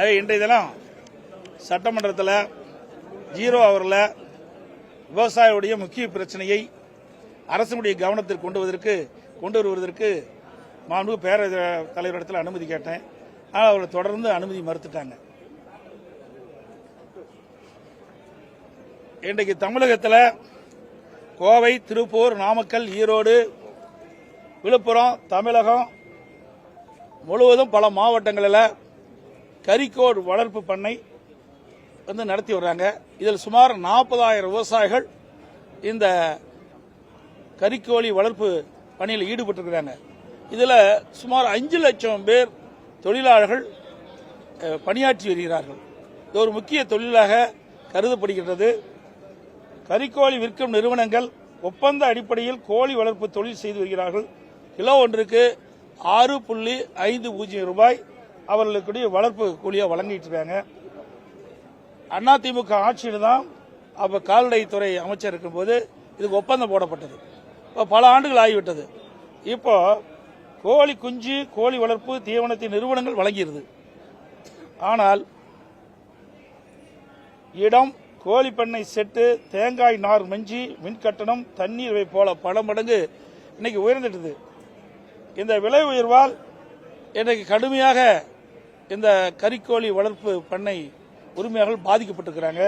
இன்றைய தினம் சட்டமன்றத்தில் 0 ஹவரில் விவசாயியுடைய முக்கிய பிரச்சனையை அரசினுடைய கவனத்திற்கு கொண்டு வருவதற்கு மாண்பு பேரவைத் தலைவரிடத்தில் அனுமதி கேட்டேன். ஆனால் அவர்கள் தொடர்ந்து அனுமதி மறுத்துட்டாங்க. இன்றைக்கு தமிழகத்தில் கோவை, திருப்பூர், நாமக்கல், ஈரோடு, விழுப்புரம், தமிழகம் முழுவதும் பல மாவட்டங்களில் கறிக்கோழி வளர்ப்பு பண்ணை நடத்தி வர்றாங்க. இதில் சுமார் 40,000 விவசாயிகள் இந்த கறிக்கோழி வளர்ப்பு பணியில் ஈடுபட்டிருக்கிறாங்க. இதில் சுமார் 5 லட்சம் பேர் தொழிலாளர்கள் பணியாற்றி வருகிறார்கள். இது ஒரு முக்கிய தொழிலாக கருதப்படுகின்றது. கறிக்கோழி விற்கும் நிறுவனங்கள் ஒப்பந்த அடிப்படையில் கோழி வளர்ப்பு தொழில் செய்து வருகிறார்கள். கிலோ ஒன்றுக்கு 6.50 ரூபாய் அவர்களுக்கு வளர்ப்பு கூலியாக வழங்கிட்டு இருக்காங்க. அதிமுக ஆட்சியில் தான் அப்ப கால்நடைத்துறை அமைச்சர் இருக்கும்போது இதுக்கு ஒப்பந்தம் போடப்பட்டது. இப்போ பல ஆண்டுகள் ஆகிவிட்டது. இப்போ கோழி குஞ்சு, கோழி வளர்ப்பு தீவனத்தை நிறுவனங்கள் வழங்கியிருது. ஆனால் இடம், கோழி பண்ணை செட்டு, தேங்காய் நார் மஞ்சி, மின்கட்டணம், தண்ணீர் போல பல மடங்கு இன்னைக்கு உயர்ந்துட்டது. இந்த விலை உயர்வால் இன்றைக்கு கடுமையாக இந்த கறிக்கோழி வளர்ப்பு பண்ணை உரிமையாளர்கள் பாதிக்கப்பட்டிருக்கிறாங்க.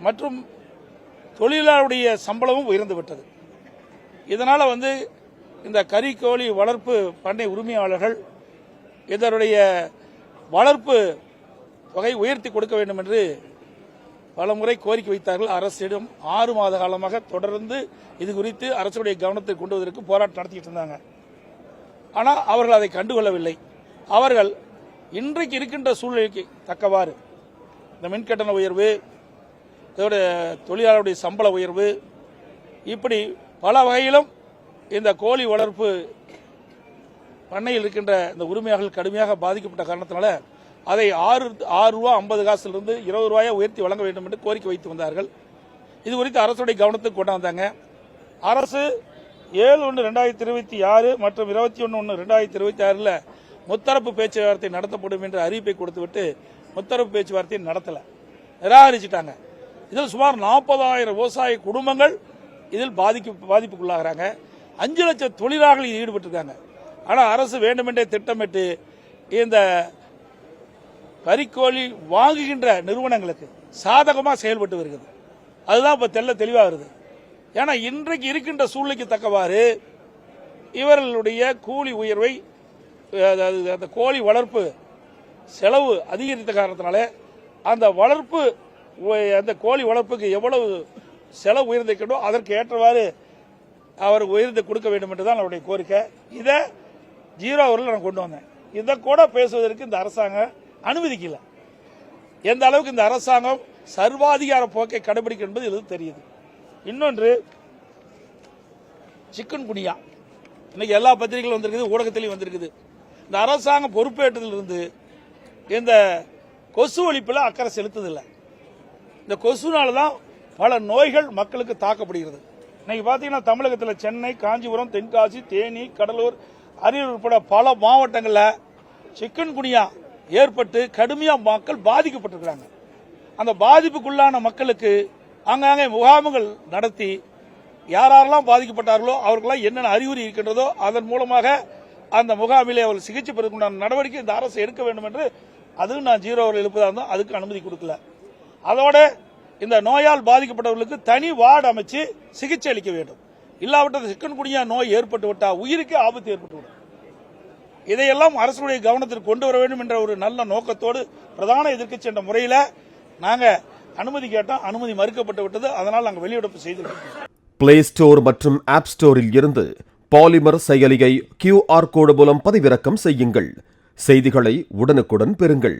மற்றும் தொழிலாளருடைய சம்பளமும் உயர்ந்து விட்டது. இதனால இந்த கறிக்கோழி வளர்ப்பு பண்ணை உரிமையாளர்கள் இதனுடைய வளர்ப்பு தொகை உயர்த்தி கொடுக்க வேண்டும் என்று பலமுறை கோரிக்கை வைத்தார்கள். அரசிடம் 6 மாத காலமாக தொடர்ந்து இது குறித்து அரசுடைய கவனத்தை கொண்டு வருவதற்கு போராட்டம் நடத்திட்டு இருந்தாங்க. ஆனால் அவர்கள் அதை கண்டுகொள்ளவில்லை. அவர்கள் இன்றைக்கு இருக்கின்ற சூழ்நிலைக்கு தக்கவாறு இந்த மின்கட்டண உயர்வு, இதோட தொழிலாளருடைய சம்பள உயர்வு, இப்படி பல வகையிலும் இந்த கோழி வளர்ப்பு பண்ணையில் இருக்கின்ற இந்த உரிமையாளர்கள் கடுமையாக பாதிக்கப்பட்ட காரணத்தினால அதை 6 ரூபா 50 காசிலிருந்து 20 ரூபாயை உயர்த்தி வழங்க வேண்டும் என்று கோரிக்கை வைத்து வந்தார்கள். இது குறித்து அரசுடைய கவனத்துக்கு கொண்டாந்தாங்க. அரசு 7/1/2026 மற்றும் 21/1/2026 முத்தரப்பு பேச்சுவார்த்தை நடத்தப்படும் என்ற அறிவிப்பை கொடுத்துவிட்டு முத்தரப்பு பேச்சுவார்த்தையை நடத்தல, நிராகரிச்சிட்டாங்க. இதில் சுமார் 40,000 விவசாய குடும்பங்கள் இதில் பாதிப்புக்குள்ளாகிறாங்க. 5 லட்சம் தொழிலாளர்கள் ஈடுபட்டிருக்காங்க. ஆனால் அரசு வேண்டுமென்றே திட்டமிட்டு இந்த கறிக்கோழி வாங்குகின்ற நிறுவனங்களுக்கு சாதகமாக செயல்பட்டு வருகிறது. அதுதான் இப்ப தெளிவாக வருது. ஏன்னா இன்றைக்கு இருக்கின்ற சூழ்நிலைக்கு தக்கவாறு இவர்களுடைய கூலி உயர்வை, அந்த கோழி வளர்ப்பு செலவு அதிகரித்த காரணத்தினால அந்த கோழி வளர்ப்புக்கு எவ்வளவு செலவு உயர்ந்திருக்கோ அதற்கு ஏற்றவாறு அவர் உயர்ந்து கொடுக்க வேண்டும் என்றுதான் அவருடைய கோரிக்கை. இதை 0 ஹவரில் நான் கொண்டு வந்தேன். இதை கூட பேசுவதற்கு இந்த அரசாங்கம் அனுமதிக்கல. எந்த அளவுக்கு இந்த அரசாங்கம் சர்வாதிகார போக்கை கடைபிடிக்கும் என்பது இது தெரியுது. இன்னொன்று, சிக்கன் குனியா இன்னைக்கு எல்லா பத்திரிகைகளும் வந்திருக்குது, ஊடகத்திலையும் வந்திருக்குது. இந்த அரசாங்கம் பொறுப்பேற்றதிலிருந்து இந்த கொசு ஒழிப்பில் அக்கறை செலுத்துதில்லை. இந்த கொசுனால தான் பல நோய்கள் மக்களுக்கு தாக்கப்படுகிறது. இன்னைக்கு பாத்தீங்கன்னா தமிழகத்தில் சென்னை, காஞ்சிபுரம், தென்காசி, தேனி, கடலூர், அரியலூர் உட்பட பல மாவட்டங்களில் சிக்கன் குனியா ஏற்பட்டு கடுமையா மக்கள் பாதிக்கப்பட்டிருக்கிறாங்க. அந்த பாதிப்புக்குள்ளான மக்களுக்கு ஆங்காங்கே முகாம்கள் நடத்தி யாரெல்லாம் பாதிக்கப்பட்டார்களோ அவர்களெல்லாம் என்னென்ன அறிகுறி இருக்கின்றதோ அதன் மூலமாக அந்த முகாமிலே அவர்கள் சிகிச்சை பெறுவதற்கான நடவடிக்கை இந்த அரசு எடுக்க வேண்டும் என்று அதுவும் நான் 0 ஹவரில் எழுப்பதாக இருந்தோம். அதுக்கு அனுமதி கொடுக்கல. அதோட இந்த நோயால் பாதிக்கப்பட்டவர்களுக்கு தனி வார்டு அமைச்சு சிகிச்சை அளிக்க வேண்டும். இல்லாவிட்டால் சிக்கன் குனியா நோய் ஏற்பட்டு விட்டால் உயிருக்கே ஆபத்து ஏற்பட்டுவிடும். இதையெல்லாம் அரசுடைய கவனத்திற்கு கொண்டு வர வேண்டும் என்ற ஒரு நல்ல நோக்கத்தோடு பிரதான எதிர்க்கட்சி என்ற முறையில் நாங்கள் அனுமதி கேட்டோம். அனுமதி மறுக்கப்பட்டு விட்டது. அதனால் நாங்கள் வெளியிடப்பு செய்திருக்கோம். பிளே ஸ்டோர் மற்றும் ஆப் ஸ்டோரில் இருந்து பாலிமர் செயலியை QR கோடு மூலம் பதிவிறக்கம் செய்யுங்கள். செய்திகளை உடனுக்குடன் பெறுங்கள்.